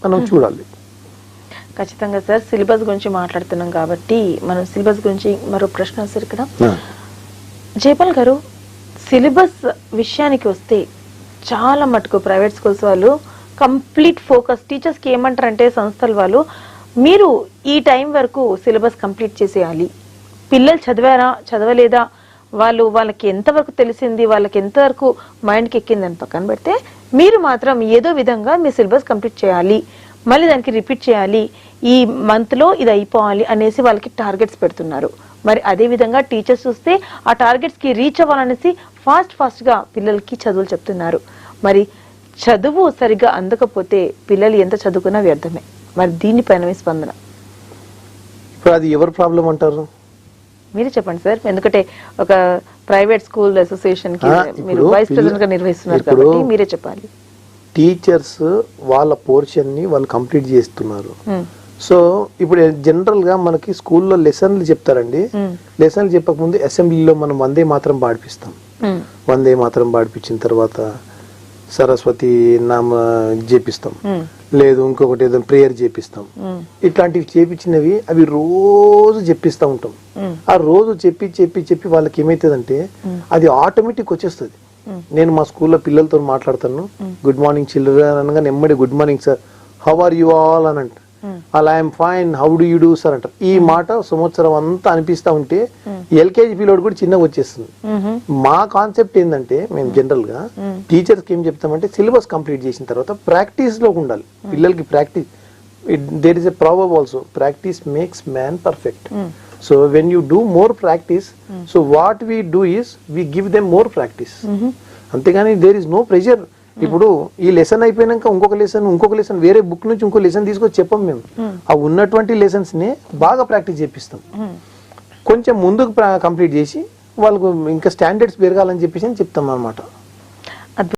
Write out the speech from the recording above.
మనం చూడాలి. ఖచ్చితంగా సార్. సిలబస్ గురించి మాట్లాడుతున్నాం కాబట్టి మనం సిలబస్ గురించి మరో ప్రశ్న సార్ ఇక్కడ. జయపాల్ గారు, సిలబస్ విషయానికి వస్తే చాలా మటుకు ప్రైవేట్ స్కూల్స్ వాళ్ళు కంప్లీట్ ఫోకస్, టీచర్స్కి ఏమంటారంటే సంస్థల వాళ్ళు, మీరు ఈ టైం వరకు సిలబస్ కంప్లీట్ చేసేయాలి, పిల్లలు చదివారా చదవలేదా, వాళ్ళకి ఎంతవరకు తెలిసింది, వాళ్ళకి ఎంతవరకు మైండ్కి ఎక్కిందని పక్కన పెడితే మీరు మాత్రం ఏదో విధంగా మీ సిలబస్ కంప్లీట్ చేయాలి, మళ్ళీ దానికి రిపీట్ చేయాలి, ఈ మంత్లో ఇది అయిపోవాలి అనేసి వాళ్ళకి టార్గెట్స్ పెడుతున్నారు. మరి అదే విధంగా టీచర్స్ చూస్తే ఆ టార్గెట్స్కి రీచ్ అవ్వాలనేసి ఫాస్ట్గా పిల్లలకి చదువులు చెప్తున్నారు. మరి చదువు సరిగ్గా అందకపోతే పిల్లలు ఎంత చదువుకున్నా వ్యర్థమే. మరి దీనిపైన మీ స్పందన? ఇప్పుడు అది ఎవరి ప్రాబ్లం అంటారు? మీరే చెప్పండి సార్. ఎందుకంటే ఒక ప్రైవేట్ స్కూల్ అసోసియేషన్ కి మీరు వైస్ ప్రెసిడెంట్ గా నిర్వహిస్తున్నారు కాబట్టి మీరే చెప్పాలి. టీచర్స్ వాళ్ళ పోర్షన్ ని వాళ్ళు కంప్లీట్ చేస్తున్నారు. సో ఇప్పుడు జనరల్ గా మనకి స్కూల్లో లెసన్లు చెప్తారండి. లెసన్లు చెప్పకముందు అసెంబ్లీలో మనం వందే మాత్రం పాడిపిస్తాం. వందే మాత్రం పాడిపించిన తర్వాత సరస్వతి నామ చేపిస్తాం, లేదు ఇంకొకటి ఏదో ప్రేయర్ చేపిస్తాం. ఇట్లాంటివి చేపించినవి అవి రోజు చెప్పిస్తూ ఉంటాం. ఆ రోజు చెప్పి చెప్పి చెప్పి వాళ్ళకి ఏమైతుందంటే అది ఆటోమేటిక్ వచ్చేస్తుంది. నేను మా స్కూల్లో పిల్లలతో మాట్లాడతాను, గుడ్ మార్నింగ్ చిల్డ్రన్ అనగా నెమ్మడి good morning sir, how are you all అని అంట. అలా I'm fine, how do you do sir అంటారు. ఈ మాట సంవత్సరం అంతా అనిపిస్తా ఉంటే ఎల్కేజీ పిల్లోడు కూడా చిన్నగా వచ్చేస్తుంది. మా కాన్సెప్ట్ ఏంటంటే మేము జనరల్ గా టీచర్స్కి ఏం చెప్తామంటే సిలబస్ కంప్లీట్ చేసిన తర్వాత ప్రాక్టీస్ లో ఉండాలి పిల్లలకి. Practice, there is a proverb also, practice makes man perfect. So when you do more practice, so what we do is we give them more practice. అంతేగాని దేర్ ఇస్ నో ప్రెషర్. ఇప్పుడు ఈ lesson అయిపోయినాక ఇంకొక lesson వేరే book నుంచి ఇంకో lesson తీసుకొచ్చి చెప్పం మేము. ఆ ఉన్నటువంటి లెసన్స్ ని బాగా ప్రాక్టీస్ చేపిస్తాం. కొంచెం ముందుకు కంప్లీట్ చేసి వాళ్ళకు ఇంకా స్టాండర్డ్స్ పెరగాలని చెప్పేసి చెప్తాం అన్నమాట.